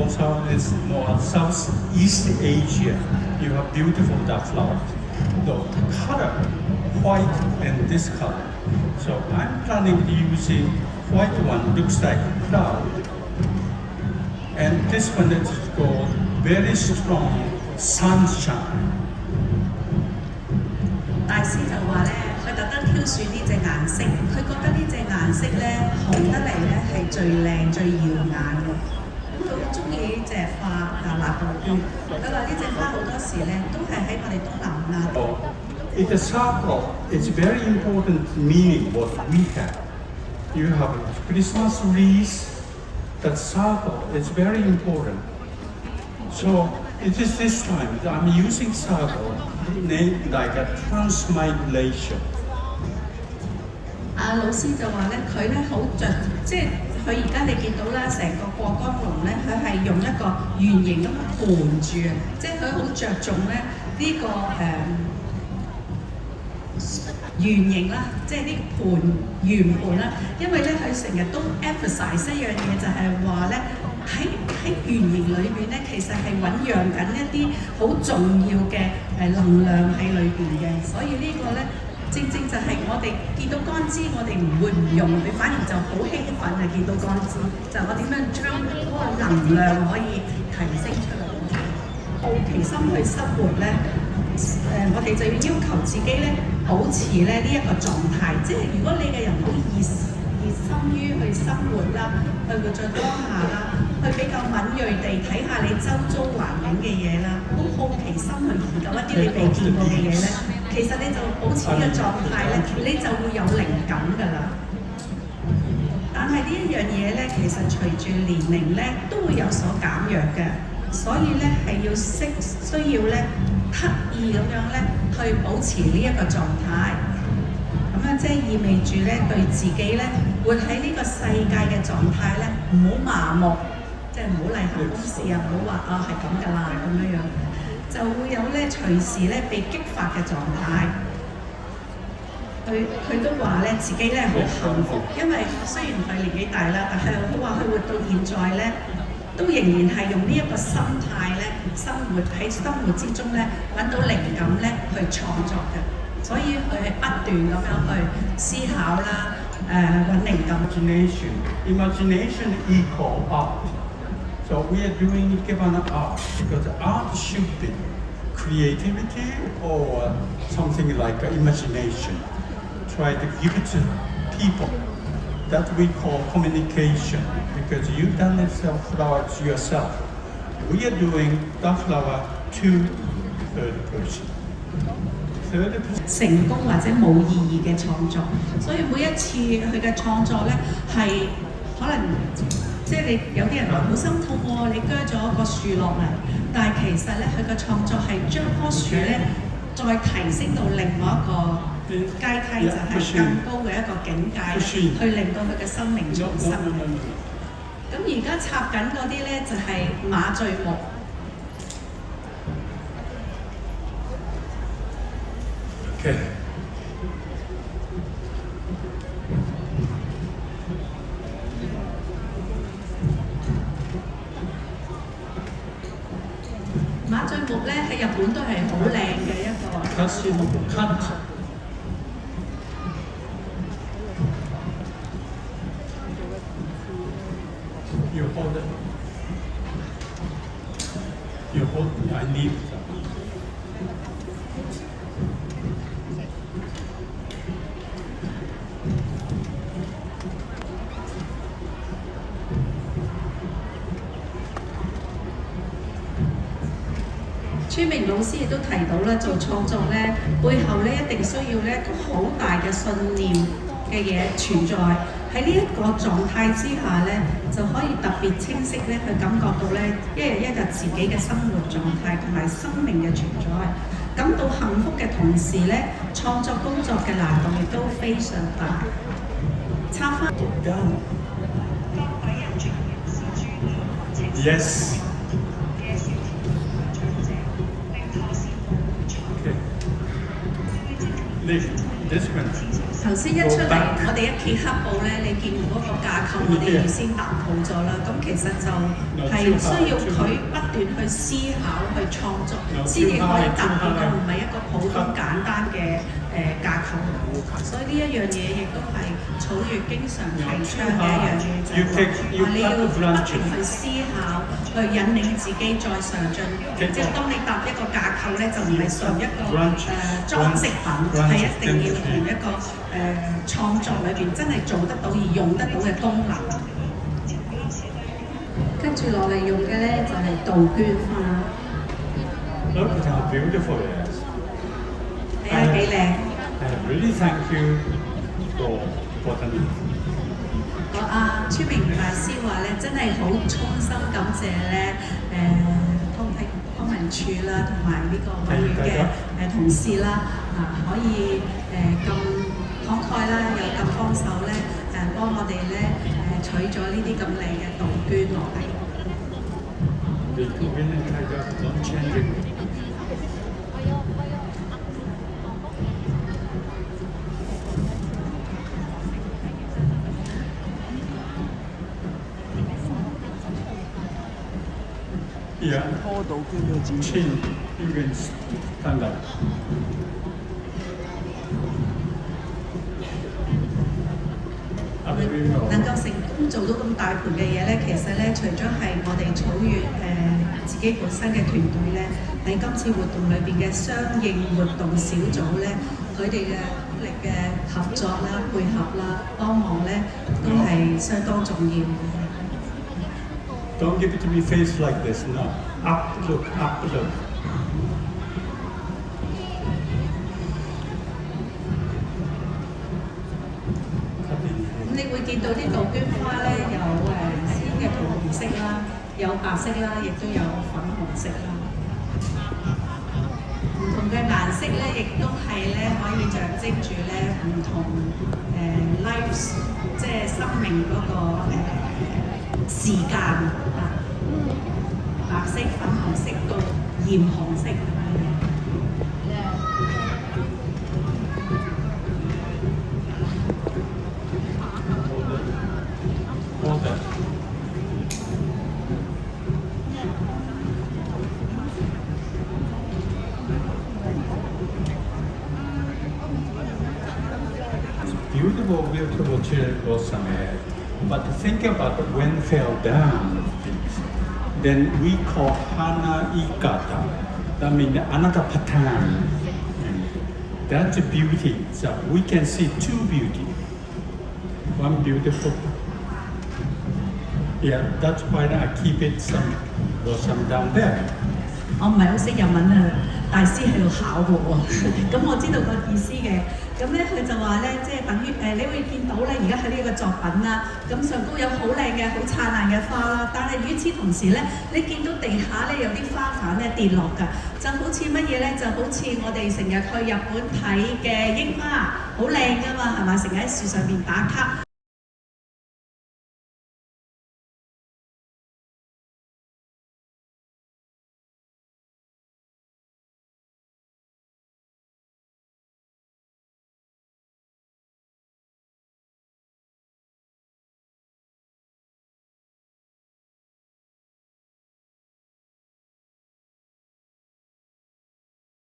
also is more Southeast Asia. You have beautiful duck flowers. The color, white and this color. So I'm planning to using white one, looks like cloud. And this one is called very strong sunshine. 大師就話咧，佢特登挑選呢隻顏色，佢覺得呢隻顏色咧紅得嚟咧係最靚最耀眼嘅。咁佢好中意呢隻花立杜邊。佢話呢隻花好多時咧都係喺我哋東南亞。It's a circle. It's very important meaning what we have. You have Christmas wreath. That circle is very important. So it is this time that I'm using circle named like a transmigration. 老師就話咧，佢咧好着，即係佢而家你見到啦，成個過江龍咧，佢係用一個圓形咁盤住啊，即係佢好着重咧呢、個圓形啦，即係啲圓盤啦，因為咧佢成日都 emphasize 一樣嘢，就係話咧喺圓形裏邊咧，其實係醖釀緊一啲好重要嘅能量喺裏邊嘅，所以呢個咧正正就係我哋見到乾枝，我哋唔會唔用，你反而就好興奮啊！見到乾枝，就我點樣將嗰個能量可以提升出嚟。好奇心去生活咧，我哋就要要求自己咧，保持咧呢一個狀態。即係如果你嘅人好熱心於去生活啦，去活在當下啦，去比較敏鋭地睇下你周遭環境嘅嘢啦，好奇心去研究一啲你未見過嘅嘢咧，其實你就保持呢個狀態咧，你就會有靈感㗎啦。但係呢一樣嘢咧，其實隨住年齡咧都會有所減弱嘅。所以咧係需要咧刻意咁樣咧去保持呢一個狀態，咁樣即係意味住咧對自己咧活喺呢個世界嘅狀態咧唔好麻木，即係唔好例行公事啊，唔好話係咁㗎啦咁樣，就會有咧隨時咧被激發嘅狀態。佢都話咧自己咧好幸福，因為雖然佢年紀大啦，但係佢話佢活到現在咧。都仍然係用呢一個心態咧，生活之中咧揾到靈感咧去創作嘅，所以佢係不斷咁樣去思考啦，揾靈感。Imagination equal art. So we are doing given art because art should be creativity or something like imagination. Try to give it to people. That we call communication because you've done it flowers yourself. We are doing the flower to third person. 成功或者冇意義嘅創作，所以每一次佢嘅創作咧係可能即係你有啲人話好心痛喎，你鋸咗個樹落嚟，但係其實咧佢嘅創作係將棵樹咧再提升到另外一個階梯，就係更高嘅一個境界，去令到佢嘅生命重生。咁而家插緊嗰啲咧就係馬醉木。Okay.馬醉木咧喺日本都係好靚嘅一個樹木。You hold it. You hold me. I need some. 朱明老師亦都提到咧，做創作咧背後咧一定需要咧一個好大嘅信念嘅嘢存在。喺呢一個狀態之下咧，就可以特別清晰咧去感覺到咧一日一日自己嘅生活狀態同埋生命嘅存在，感到幸福嘅同時咧，創作工作嘅難度亦都非常大。插翻。Yes. Okay. This one. 頭先一出嚟，我哋一揭黑布咧，你見嗰個架構，我哋預先搭好咗啦。咁其實就係需要佢不斷去思考、去創作，先至可以達到到唔係一個普通簡單嘅架構。所以呢一樣嘢亦都係草月經常提倡嘅一樣嘢，就係話你要不斷去思考，去引領自己再上進。即係當你搭一個架構咧，就唔係純一個裝飾品，係一定要同一個創作裏邊真係做得到而用得到嘅功能。跟住落嚟用嘅咧就係杜鵑花。Look at how beautiful it is. 睇下幾靚。I really thank you for the news. 川明大師話咧，真係好衷心感謝咧康文署啦，同埋呢個委員嘅同事啦，可以咁慷慨啦，又咁幫手咧，幫我哋咧取咗呢啲咁靚嘅杜鵑落嚟。Yeah. 拖杜鵑嘅展。Chin, you can stand up. 能夠成功做到咁大盤嘅嘢咧，其實咧，除咗係我哋草月自己本身嘅團隊咧，喺今次活動裏邊嘅相應活動小組咧，佢哋嘅努力嘅合作啦、配合啦、幫忙咧，都係相當重要嘅。Don't give it to me face like this, no. Up, look, up, look. 咁你會見到啲杜鵑花咧，有鮮嘅桃紅色啦，有白色啦，亦都有粉紅色啦。唔同嘅顏色咧，亦都係咧可以象徵住咧唔同lives， 即係生命嗰個時間啊，白色、粉紅色到鹽紅色。Beautiful, beautiful cherry blossom head. But think about when fell down, then we call hana ikata. That means another pattern. That's beauty. So we can see two beauty. One beautiful. Yeah, that's why I keep it some blossom down there. 我唔係好識日文啊，大師喺度考我喎。咁我知道個意思嘅。咁咧佢就話咧，即係等於你會見到咧，而家喺呢個作品啦，咁上高有好靚嘅、好燦爛嘅花啦，但係與此同時咧，你見到地下咧有啲花瓣咧跌落㗎，就好似乜嘢咧？就好似我哋成日去日本睇嘅櫻花，好靚㗎嘛，係咪？成日喺樹上面打卡。